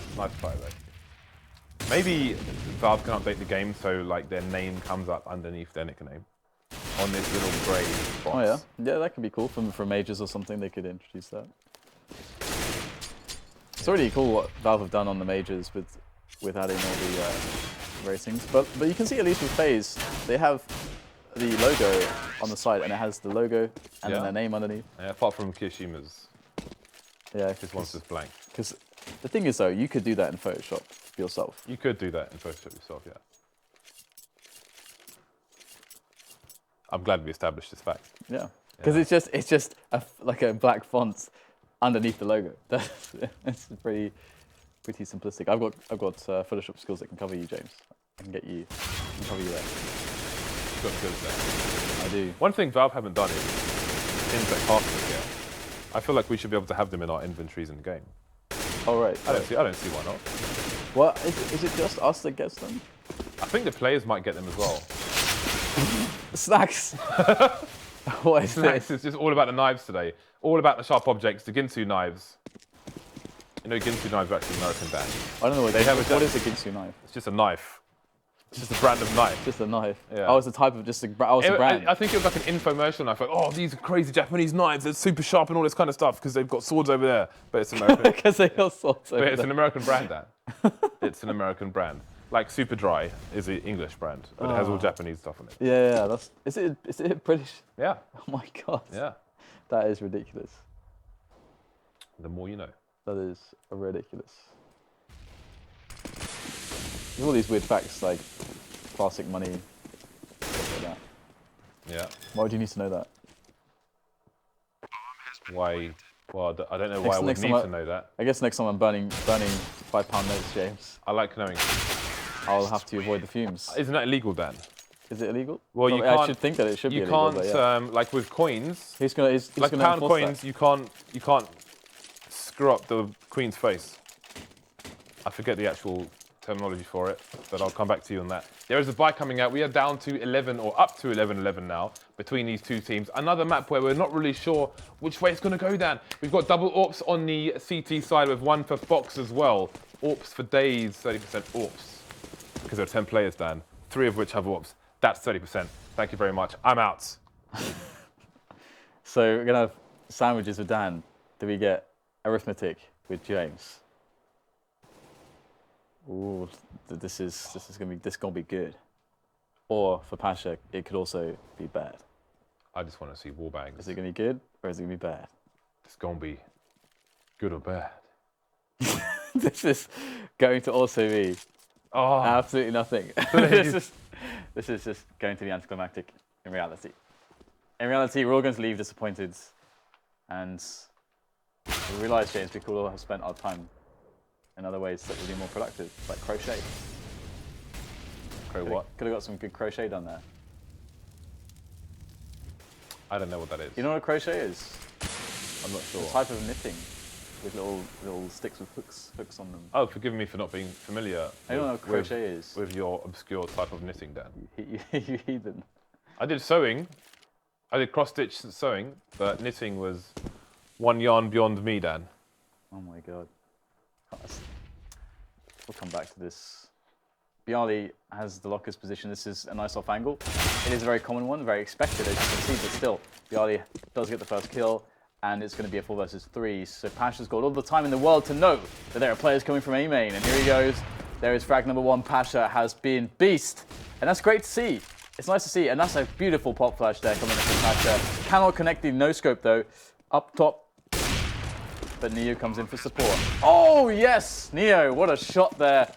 though. Maybe Valve can update the game so like their name comes up underneath their nickname on this little grey box. Oh yeah, yeah, that could be cool. From Majors or something, they could introduce that. It's already cool what Valve have done on the Majors with adding all the racings. But you can see at least with FaZe, they have the logo on the side, and it has the logo and then their name underneath. Yeah, apart from Kishima's. Yeah, this one's just blank. Because the thing is though, you could do that in Photoshop yourself. You could do that in Photoshop yourself, yeah. I'm glad we established this fact. Yeah, because it's just like a black font underneath the logo. That's pretty simplistic. I've got Photoshop skills that can cover you, James. I can cover you there. You've got skills there. I do. One thing Valve haven't done is inset casters yet. I feel like we should be able to have them in our inventories in the game. Oh right. I don't see why not. Well, is it just us that gets them? I think the players might get them as well. Snacks. What is Snacks this? is just all about the knives today. All about the sharp objects, the Ginsu knives. You know, Ginsu knives are actually American Dan. I don't know what they have. What is a Ginsu knife? It's just a knife. It's just a brand of knife. Just a knife. Yeah. Oh, it's a type of just a brand. I think it was like an infomercial knife. Like, oh, these are crazy Japanese knives. They're super sharp and all this kind of stuff because they've got swords over there. But it's American. Because they got swords over But it's there. an American brand, Dan. It's an American brand. Like Super Dry is an English brand, but it has all Japanese stuff on it. Yeah, that's. Is it British? Yeah. Oh my god. Yeah. That is ridiculous. The more you know. That is ridiculous. There's all these weird facts like classic money, stuff like that. Yeah. Why would you need to know that? Why? Well, I don't know why I would need to know that. I guess next time I'm burning £5 notes, James, I like knowing. I'll have to avoid the fumes. Isn't that illegal, Dan? Is it illegal? Well, you can't. I should think that it should be You illegal. can't, But yeah. like with coins. He's Like gonna pound enforce coins, that. you can't screw up the Queen's face. I forget the actual terminology for it, but I'll come back to you on that. There is a buy coming out. We are down to 11 or up to 11-11 now between these two teams. Another map where we're not really sure which way it's going to go, Dan. We've got double AWPs on the CT side with one for Fox as well. AWPs for days, 30% AWPs. Because there are 10 players, Dan, 3 of which have AWPs. That's 30%. Thank you very much. I'm out. So we're gonna have sandwiches with Dan. Do we get arithmetic with James? Ooh, this is gonna be good. Or for Pasha, it could also be bad. I just want to see wallbangs. Is it gonna be good or is it gonna be bad? It's going to be good or bad. This is going to also be absolutely nothing. This is just going to be anticlimactic in reality. In reality, we're all going to leave disappointed, and we realise, James, we could all have spent our time in other ways that would be more productive, like crochet. What? Could have got some good crochet done there. I don't know what that is. You know what a crochet is? I'm not sure. It's a type of knitting with little sticks with hooks on them. Oh, forgive me for not being familiar. I don't know what crochet is. With your obscure type of knitting, Dan. You heathen. I did sewing. I did cross-stitch sewing, but knitting was one yarn beyond me, Dan. Oh my god. We'll come back to this. Bialy has the locker's position. This is a nice off angle. It is a very common one, very expected, as you can see, but still, Bialy does get the first kill, and it's going to be a 4 versus 3. So Pasha's got all the time in the world to know that there are players coming from A main, and here he goes. There is frag number 1. Pasha has been beast, and that's great to see. It's nice to see, and that's a beautiful pop flash there coming in from Pasha. Cannot connect the no-scope though. Up top, but Neo comes in for support. Oh yes, Neo, what a shot there.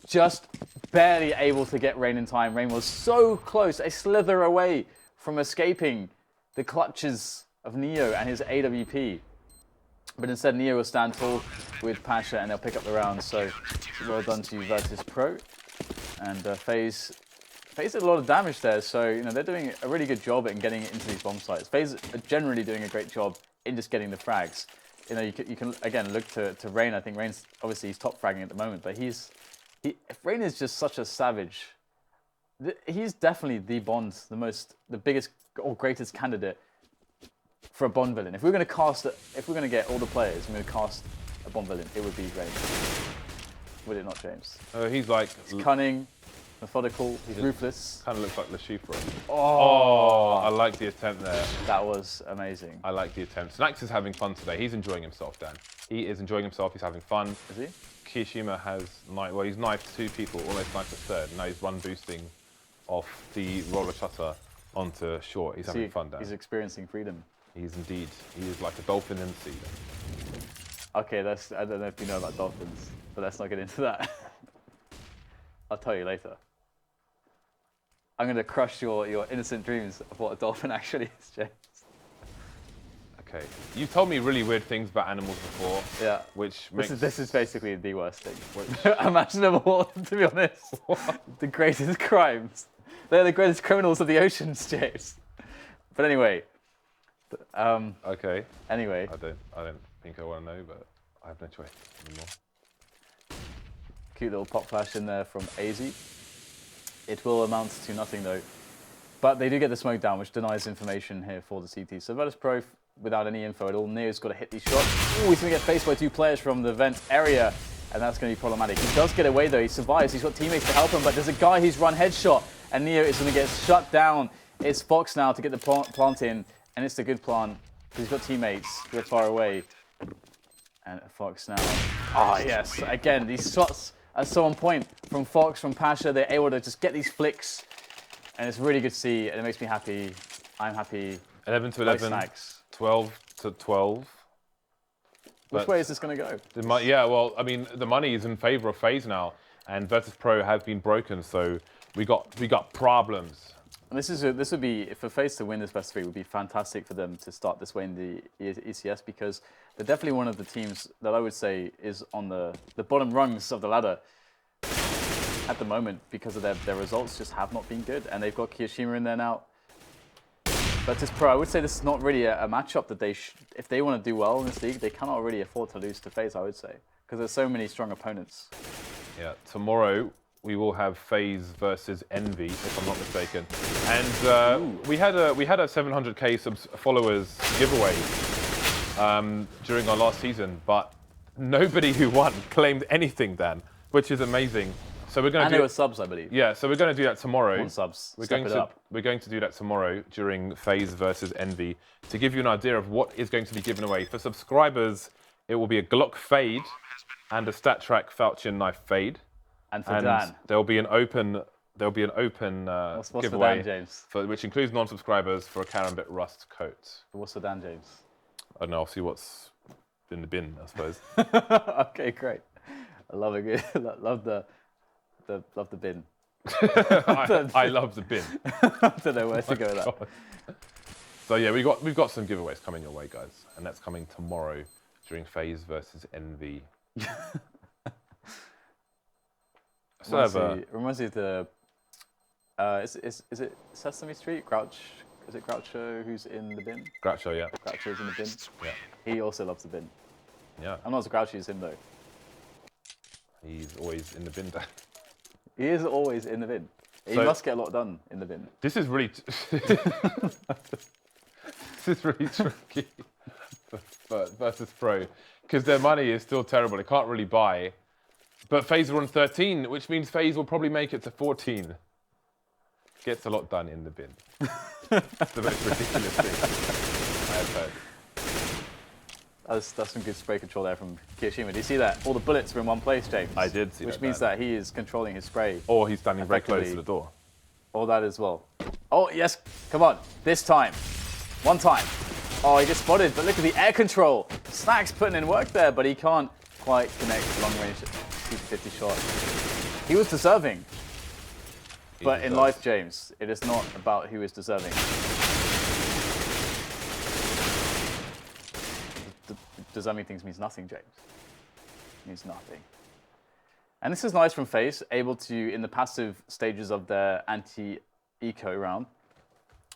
Just barely able to get Rain in time. Rain was so close, a slither away from escaping the clutches of Neo and his AWP. But instead, Neo will stand tall with Pasha and they'll pick up the round. So well done to Virtus.Pro. And FaZe did a lot of damage there. So, you know, they're doing a really good job at getting into these bomb sites. FaZe are generally doing a great job in just getting the frags. You know, you can again, look to Rain. I think Rain's, obviously, he's top fragging at the moment. But Rain is just such a savage. He's definitely the Bond, the biggest or greatest candidate for a Bond villain. If we're going to get all the players, we're going to cast a Bond villain, it would be Rain. Would it not, James? He's like... He's cunning, methodical, he's ruthless. Kind of looks like Le Chiffre. Oh, I like the attempt there. that was amazing. I like the attempt. Snax is having fun today. He's enjoying himself, Dan. He is enjoying himself. He's having fun. Is he? Kiyashima has he's knifed 2 people, almost knifed a third. Now he's run boosting off the roller shutter onto short. He's having fun, Dan. He's experiencing freedom. He's indeed. He is like a dolphin in the sea. Okay, I don't know if you know about dolphins, but let's not get into that. I'll tell you later. I'm going to crush your innocent dreams of what a dolphin actually is, James. Okay. You've told me really weird things about animals before. Yeah. Which This is basically the worst thing imaginable, to be honest. The greatest crimes. They're the greatest criminals of the oceans, James. But anyway. Okay. Anyway. I don't think I want to know, but I have no choice anymore. Cute little pop flash in there from AZ. It will amount to nothing though. But they do get the smoke down, which denies information here for the CT. So Virtus.Pro, without any info at all, Neo's got to hit these shots. Ooh, he's going to get faced by 2 players from the vent area, and that's going to be problematic. He does get away though, he survives, he's got teammates to help him, but there's a guy who's run headshot, and Neo is going to get shut down. It's Fox now to get the plant in, and it's the good plant, because he's got teammates who are far away. And Fox now. Ah, yes, again, these shots are so on point from Fox, from Pasha. They're able to just get these flicks, and it's really good to see, and it makes me happy. I'm happy. 11 to 11, 12 to 12. Which way is this going to go? Yeah, well, I mean, the money is in favor of FaZe now, and Virtus.Pro has been broken, so we got problems. And this would be, for FaZe to win this best of 3, would be fantastic for them to start this way in the ECS, because they're definitely one of the teams that I would say is on the bottom rungs of the ladder at the moment, because of their results just have not been good, and they've got Kiyashima in there now. Virtus.Pro, I would say this is not really a matchup that if they want to do well in this league, they cannot really afford to lose to FaZe, I would say, because there's so many strong opponents. Yeah, tomorrow we will have FaZe versus Envy, if I'm not mistaken, and we had a 700k followers giveaway during our last season, but nobody who won claimed anything, Dan, which is amazing. So we're going to do it subs, I believe. Yeah, so we're going to do that tomorrow. On subs. We're going to do that tomorrow during FaZe versus Envy to give you an idea of what is going to be given away. For subscribers, it will be a Glock fade and a StatTrak Falchion knife fade. And for Dan, there'll be an open what's giveaway for Dan, James? which includes non-subscribers for a Karambit Rust coat. What's for Dan, James? I don't know. I'll see what's in the bin, I suppose. Okay, great. I love it. Love the bin. I love the bin. I don't know where to go with that. God. So yeah, we've got some giveaways coming your way, guys, and that's coming tomorrow during FaZe versus Envy. Reminds me of the. Is it Sesame Street? Grouch? Is it Groucho who's in the bin? Groucho, yeah. Groucho's in the bin. Yeah. He also loves the bin. Yeah. I'm not as grouchy as him though. He's always in the bin, Dan. He is always in the bin. He must get a lot done in the bin. This is really tricky for Virtus.Pro, because their money is still terrible. They can't really buy. But FaZe are on 13, which means FaZe will probably make it to 14. Gets a lot done in the bin. That's the most ridiculous thing I have heard. That's some good spray control there from Kiyashima. Do you see that? All the bullets are in one place, James. I did see that. Which means that he is controlling his spray. Or he's standing very close to the door. Or that as well. Oh, yes. Come on. This time. One time. Oh, he gets spotted, but look at the air control. Snack's putting in work there, but he can't quite connect the long-range 50 shot. He was deserving. But in life, James, it is not about who is deserving. Deserving things means nothing, James. It means nothing. And this is nice from FaZe, able to, in the passive stages of their anti-eco round,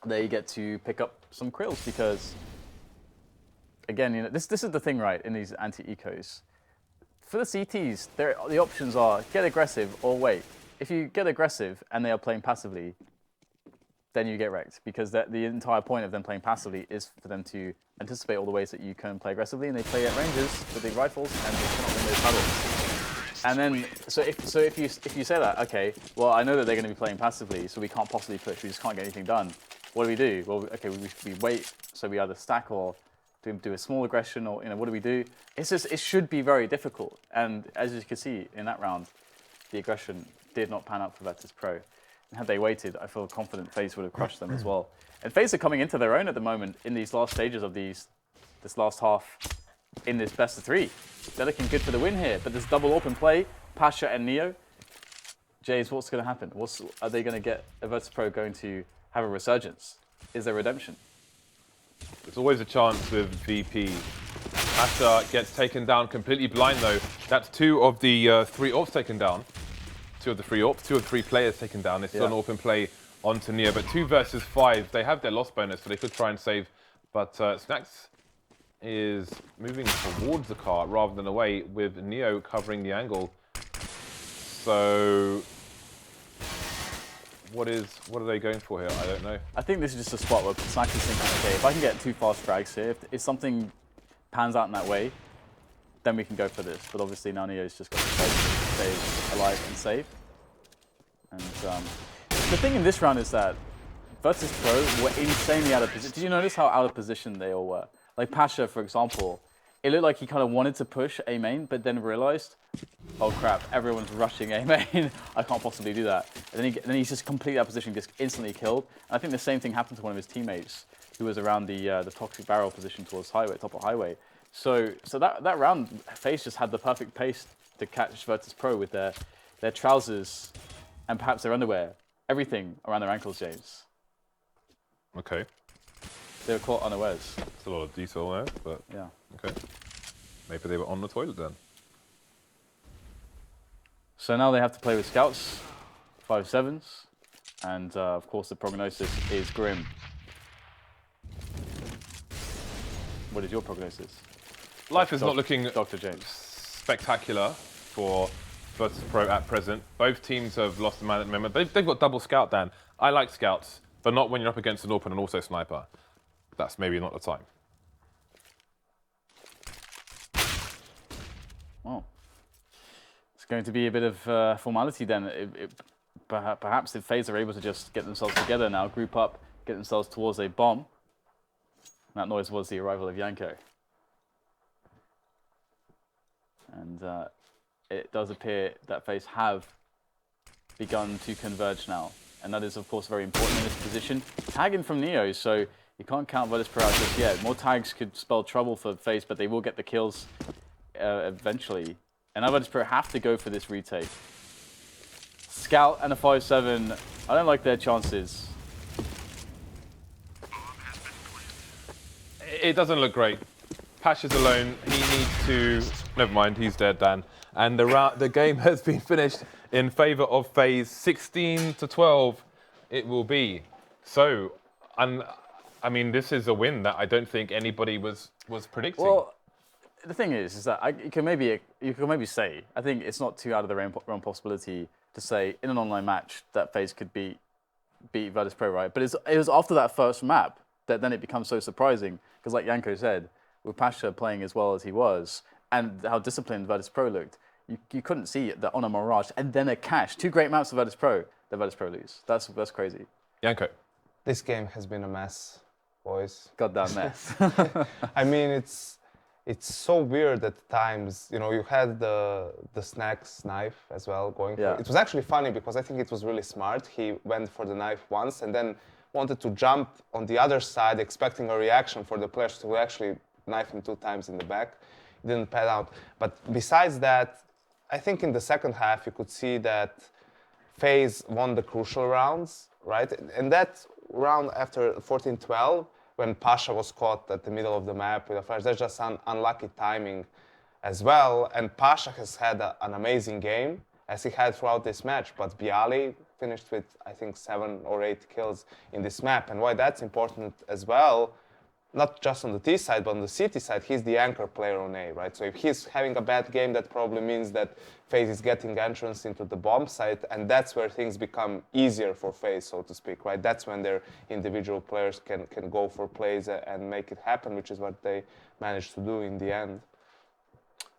they get to pick up some krills because, again, you know, this is the thing, right, in these anti-ecos. For the CTs, the options are get aggressive or wait. If you get aggressive and they are playing passively, then you get wrecked because the entire point of them playing passively is for them to anticipate all the ways that you can play aggressively, and they play at ranges with big rifles and they cannot win those battles. And then, so if you say that, okay, well, I know that they're going to be playing passively, so we can't possibly push. We just can't get anything done. What do? Well, okay, we wait. So we either stack or do a small aggression, or what do we do? It's just it should be very difficult. And as you can see in that round, the aggression did not pan out for Virtus.Pro. And had they waited, I feel confident FaZe would have crushed them as well. And FaZe are coming into their own at the moment in these last stages of this last half in this best of 3. They're looking good for the win here, but there's double open play, Pasha and Neo. Jays, what's going to happen? Are they going to get Virtus.Pro going to have a resurgence? Is there redemption? There's always a chance with VP. Pasha gets taken down completely blind though. That's 2 of the 3 ops taken down. 2 of the 3 ops, 2 of the 3 players taken down. It's still an open play onto Neo, but 2 versus 5. They have their loss bonus, so they could try and save. But Snacks is moving towards the car rather than away, with Neo covering the angle. So what are they going for here? I don't know. I think this is just a spot where Snacks is thinking, okay, if I can get 2 fast frags here, if something pans out in that way, then we can go for this. But obviously now Neo's just got to stay alive and safe. And the thing in this round is that Virtus.Pro were insanely out of position. Did you notice how out of position they all were? Like Pasha, for example, it looked like he kind of wanted to push A main, but then realized, oh crap, everyone's rushing A main. I can't possibly do that. And then he's just completely out of position, gets instantly killed. And I think the same thing happened to one of his teammates who was around the toxic barrel position towards highway, top of highway. So that round, FaZe just had the perfect pace to catch Virtus.Pro with their trousers and perhaps their underwear, everything around their ankles, James. Okay. They were caught unawares. It's a lot of detail there, but yeah. Okay. Maybe they were on the toilet then. So now they have to play with scouts, 5-7s, and of course the prognosis is grim. What is your prognosis? Life is not looking Dr. James. Spectacular for Virtus.Pro at present. Both teams have lost the man at the moment. They've got double scout, Dan. I like scouts, but not when you're up against an AWP and also sniper. That's maybe not the time. Well, it's going to be a bit of formality then. Perhaps if FaZe are able to just get themselves together now, group up, get themselves towards a bomb. That noise was the arrival of Yanko. And it does appear that FaZe have begun to converge now. And that is, of course, very important in this position. Tagging from Neo, so you can't count Virtus.Pro out just yet. More tags could spell trouble for FaZe, but they will get the kills eventually. And now Virtus.Pro have to go for this retake. Scout and a 5-7. I don't like their chances. It doesn't look great. Pasha's alone. He needs to... Never mind, he's dead, Dan. And the game has been finished in favor of FaZe. 16-12 it will be. So, I mean, this is a win that I don't think anybody was predicting. Well, the thing is that you can maybe say, I think it's not too out of the realm possibility to say in an online match that FaZe could beat Virtus.Pro, right? But it was after that first map that then it becomes so surprising, because like Yanko said, with Pasha playing as well as he was, and how disciplined Virtus.Pro looked, you couldn't see that on a Mirage and then a Cash. 2 great maps of Virtus.Pro, that Virtus.Pro lose. That's crazy. Yanko. This game has been a mess, boys. Goddamn mess. I mean, it's so weird at times. You know, you had the Snacks knife as well going for it. It was actually funny because I think it was really smart. He went for the knife once and then wanted to jump on the other side, expecting a reaction for the players to actually knife him 2 times in the back. It didn't pan out. But besides that, I think in the second half you could see that FaZe won the crucial rounds, right? And that round after 14-12, when Pasha was caught at the middle of the map with a flash, that's just unlucky timing as well. And Pasha has had an amazing game, as he had throughout this match, but Bialy finished with, I think, 7 or 8 kills in this map. And why that's important as well, not just on the T side, but on the CT side, he's the anchor player on A, right? So if he's having a bad game, that probably means that FaZe is getting entrance into the bomb site, and that's where things become easier for FaZe, so to speak, right? That's when their individual players can go for plays and make it happen, which is what they managed to do in the end.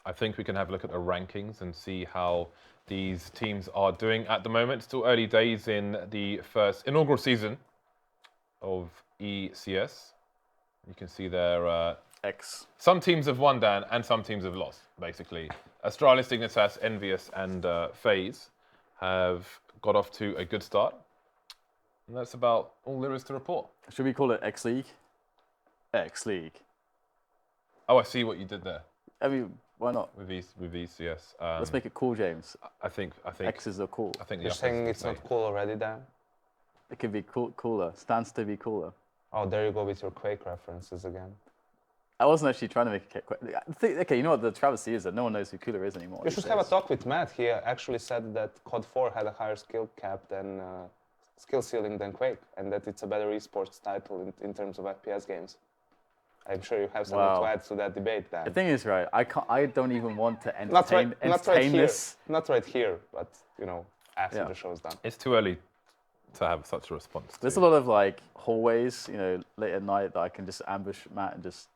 I think we can have a look at the rankings and see how these teams are doing at the moment. Still early days in the first inaugural season of ECS. You can see there some teams have won, Dan, and some teams have lost, basically. Astralis, Dignitas, Envious, and FaZe have got off to a good start. And that's about all there is to report. Should we call it X League? X League. Oh, I see what you did there. I mean, why not? With ECS. Let's make it cool, James. I think X's are cool. I think you're saying it's not cool already, Dan? It could be cooler. Stands to be cooler. Oh, there you go with your Quake references again. I wasn't actually trying to make it Quake. Okay, you know what the travesty is that no one knows who Cooler is anymore. You should have a talk with Matt. He actually said that COD 4 had a higher skill cap than skill ceiling than Quake, and that it's a better esports title in terms of FPS games. I'm sure you have something to add to that debate, Dan. The thing is, right, I don't even want to entertain this. Not right here, but you know, after the show's done. It's too early to have such a response. There's a lot of like hallways, you know, late at night that I can just ambush Matt and just.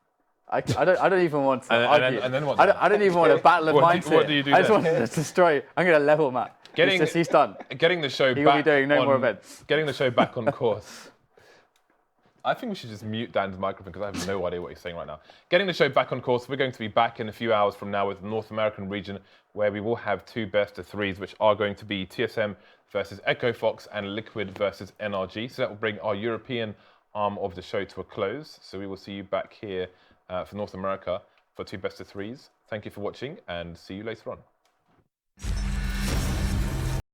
I don't even want to argue. And then what? I don't even want to battle of minds here. What do you do I just want to destroy. I'm going to level Matt. He's done. Getting the show He back. will be doing no more events. Getting the show back on course. I think we should just mute Dan's microphone because I have no idea what he's saying right now. Getting the show back on course. We're going to be back in a few hours from now with the North American region, where we will have 2 best of 3s, which are going to be TSM versus Echo Fox and Liquid versus NRG. So that will bring our European arm of the show to a close. So we will see you back here for North America for 2 best of 3s. Thank you for watching and see you later on.